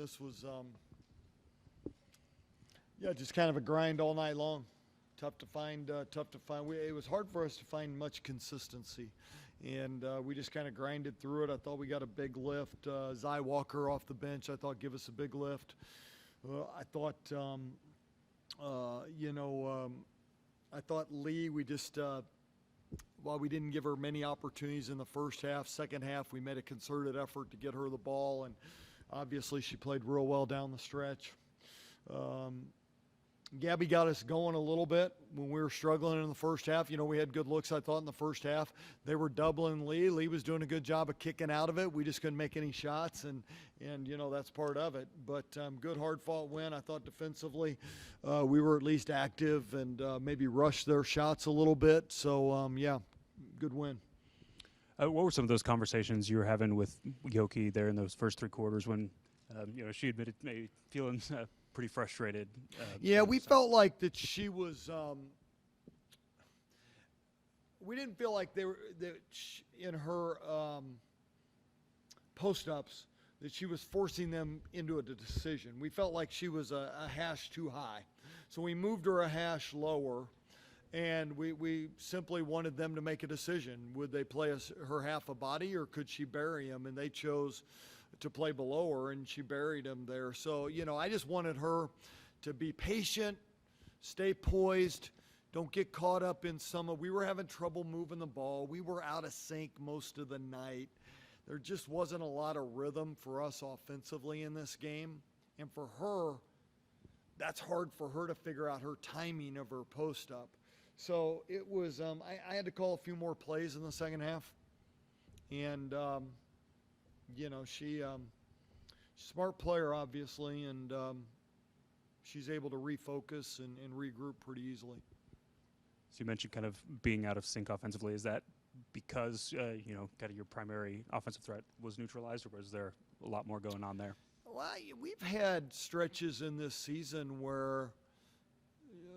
this was, just kind of a grind all night long. Tough to find. It was hard for us to find much consistency, and we just kind of grinded through it. I thought we got a big lift. Zy Walker off the bench, I thought, give us a big lift. I thought, I thought Lee, we just, while we didn't give her many opportunities in the first half, second half, we made a concerted effort to get her the ball, and obviously she played real well down the stretch. Gabby got us going a little bit when we were struggling in the first half. We had good looks, I thought, in the first half. They were doubling Lee. Lee was doing a good job of kicking out of it. We just couldn't make any shots, and that's part of it. But good, hard-fought win. I thought defensively we were at least active and maybe rushed their shots a little bit. So, good win. What were some of those conversations you were having with Yoki there in those first three quarters when, she admitted maybe feeling pretty frustrated? We felt like that she was. We didn't feel like in her post-ups that she was forcing them into a decision. We felt like she was a hash too high, so we moved her a hash lower. And we simply wanted them to make a decision. Would they play her half a body, or could she bury him? And they chose to play below her, and she buried him there. So, I just wanted her to be patient, stay poised, don't get caught up in we were having trouble moving the ball. We were out of sync most of the night. There just wasn't a lot of rhythm for us offensively in this game. And for her, that's hard for her to figure out her timing of her post-up. So it was, I had to call a few more plays in the second half. And, she's a smart player, obviously, and she's able to refocus and regroup pretty easily. So you mentioned kind of being out of sync offensively. Is that because, kind of your primary offensive threat was neutralized, or was there a lot more going on there? Well, we've had stretches in this season where,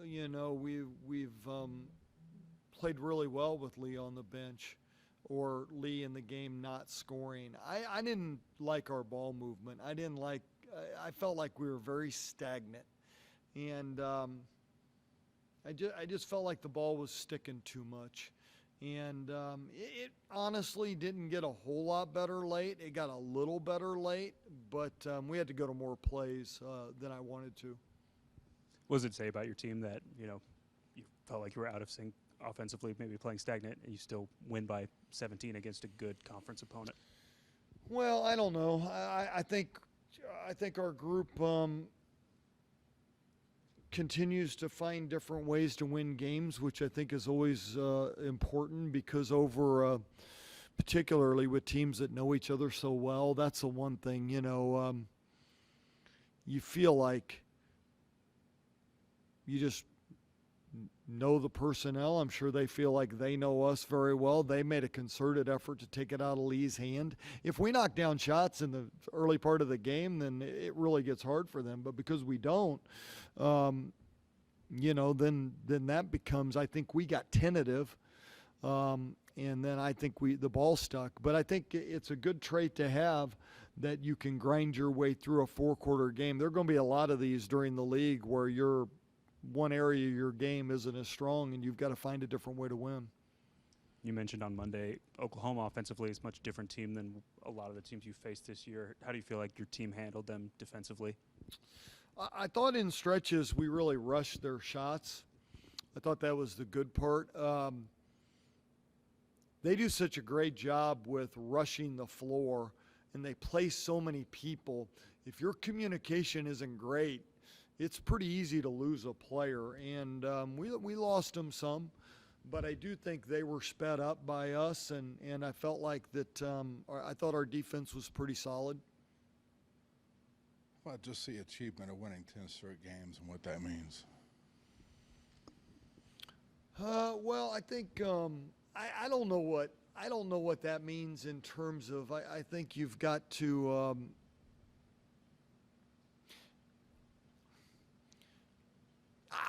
we've played really well with Lee on the bench, or Lee in the game not scoring. I didn't like our ball movement. I felt like we were very stagnant. And I just felt like the ball was sticking too much. And it honestly didn't get a whole lot better late. It got a little better late, but we had to go to more plays than I wanted to. What does it say about your team that, you felt like you were out of sync offensively, maybe playing stagnant, and you still win by 17 against a good conference opponent? Well, I don't know. I think our group continues to find different ways to win games, which I think is always important, because particularly with teams that know each other so well, that's the one thing, you feel like you just know the personnel. I'm sure they feel like they know us very well. They made a concerted effort to take it out of Lee's hand. If we knock down shots in the early part of the game, then it really gets hard for them. But because we don't, then that becomes, I think we got tentative, and then I think the ball stuck. But I think it's a good trait to have, that you can grind your way through a four-quarter game. There are going to be a lot of these during the league where one area of your game isn't as strong, and you've got to find a different way to win. You mentioned on Monday, Oklahoma offensively is a much different team than a lot of the teams you faced this year. How do you feel like your team handled them defensively? I thought in stretches we really rushed their shots. I thought that was the good part. They do such a great job with rushing the floor, and they play so many people. If your communication isn't great, it's pretty easy to lose a player, and we lost them some, but I do think they were sped up by us, and I felt like that I thought our defense was pretty solid. Well, just the achievement of winning 10 straight games and what that means. Well, I think I don't know what that means in terms of. I think you've got to.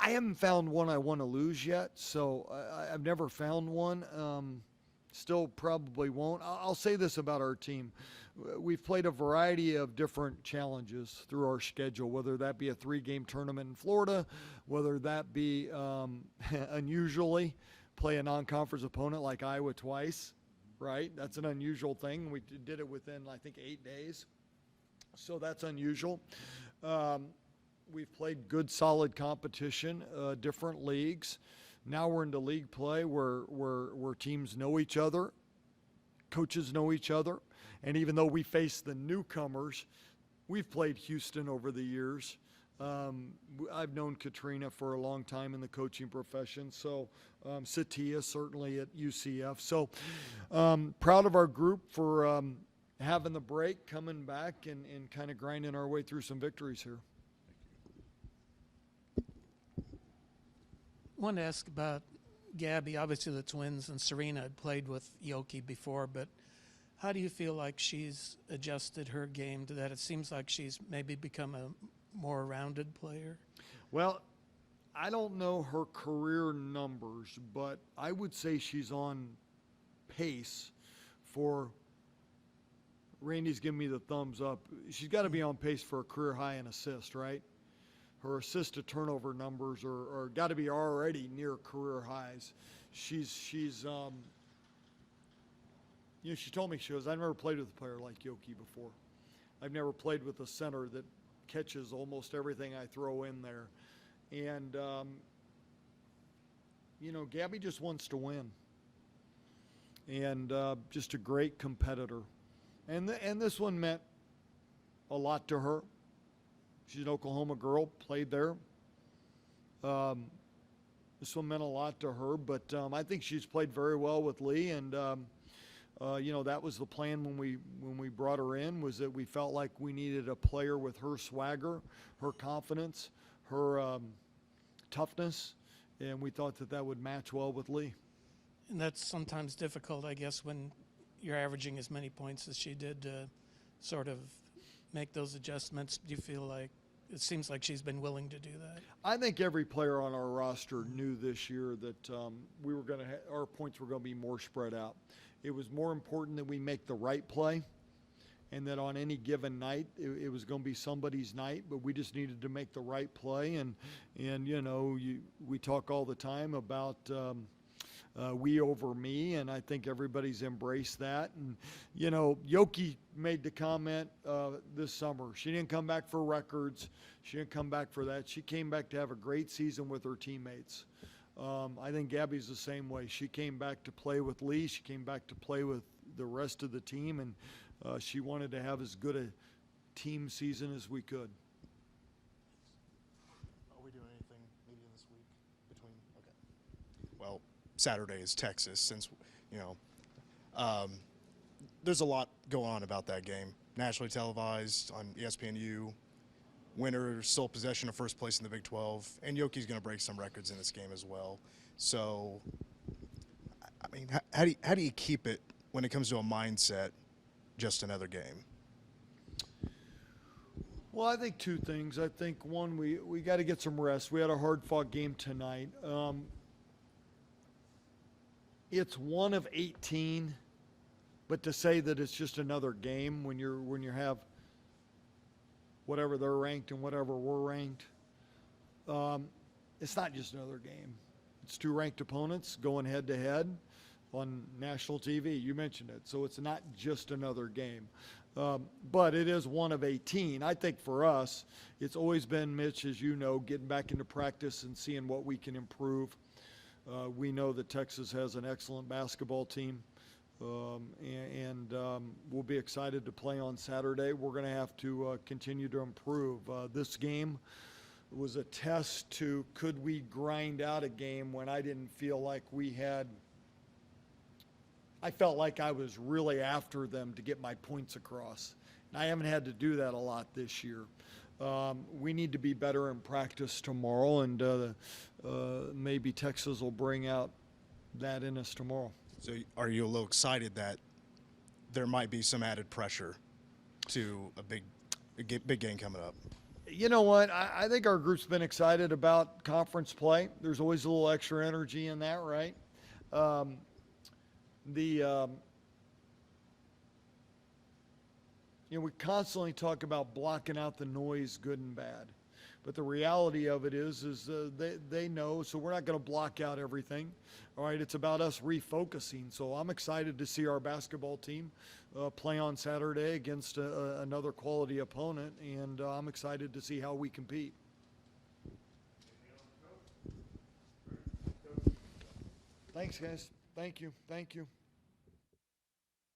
I haven't found one I want to lose yet, so I've never found one. Still probably won't. I'll say this about our team. We've played a variety of different challenges through our schedule, whether that be a 3-game tournament in Florida, whether that be unusually play a non-conference opponent like Iowa twice, right? That's an unusual thing. We did it within, I think, 8 days. So that's unusual. We've played good, solid competition, different leagues. Now we're into league play where teams know each other, coaches know each other, and even though we face the newcomers, we've played Houston over the years. I've known Katrina for a long time in the coaching profession, so Satia certainly at UCF. So proud of our group for having the break, coming back, and kind of grinding our way through some victories here. I wanted to ask about Gabby. Obviously, the twins and Serena had played with Yoki before, but how do you feel like she's adjusted her game to that? It seems like she's maybe become a more rounded player. Well, I don't know her career numbers, but I would say she's on pace for – Randy's giving me the thumbs up. She's got to be on pace for a career high in assist, right? Her assist to turnover numbers are got to be already near career highs. She's you know, she told me, she goes, I've never played with a player like Yoki before. I've never played with a center that catches almost everything I throw in there. And, you know, Gabby just wants to win. And just a great competitor. And this one meant a lot to her. She's an Oklahoma girl, played there. This one meant a lot to her, but I think she's played very well with Lee, and you know, that was the plan when we brought her in, was that we felt like we needed a player with her swagger, her confidence, her toughness, and we thought that would match well with Lee. And that's sometimes difficult, I guess, when you're averaging as many points as she did to sort of make those adjustments. Do you feel like it seems like she's been willing to do that? I think every player on our roster knew this year that we were going to our points were going to be more spread out. It was more important that we make the right play, and that on any given night it was going to be somebody's night, but we just needed to make the right play. And you know, we talk all the time about we over me, and I think everybody's embraced that. And, you know, Yoki made the comment this summer. She didn't come back for records. She didn't come back for that. She came back to have a great season with her teammates. I think Gabby's the same way. She came back to play with Lee. She came back to play with the rest of the team, and she wanted to have as good a team season as we could. Are we doing anything media this week between? Okay. Well, Saturday is Texas, since, you know, there's a lot going on about that game. Nationally televised on ESPNU. Winner, sole possession of first place in the Big 12, and Yoki's going to break some records in this game as well. So, I mean, how do you keep it when it comes to a mindset, just another game? Well, I think two things. I think, one, we got to get some rest. We had a hard-fought game tonight. It's one of 18, but to say that it's just another game when you have whatever they're ranked and whatever we're ranked, it's not just another game. It's two ranked opponents going head-to-head on national TV. You mentioned it. So it's not just another game. But it is one of 18. I think for us, it's always been, Mitch, as you know, getting back into practice and seeing what we can improve. We know that Texas has an excellent basketball team, and we'll be excited to play on Saturday. We're going to have to continue to improve. This game was a test to, could we grind out a game when I didn't feel like we had – I felt like I was really after them to get my points across. And I haven't had to do that a lot this year. We need to be better in practice tomorrow, and maybe Texas will bring out that in us tomorrow. So are you a little excited that there might be some added pressure to a big game coming up? You know what? I think our group's been excited about conference play. There's always a little extra energy in that, right? we constantly talk about blocking out the noise, good and bad. But the reality of it is they know, so we're not going to block out everything. All right, it's about us refocusing. So I'm excited to see our basketball team play on Saturday against another quality opponent, and I'm excited to see how we compete. Thanks, guys. Thank you.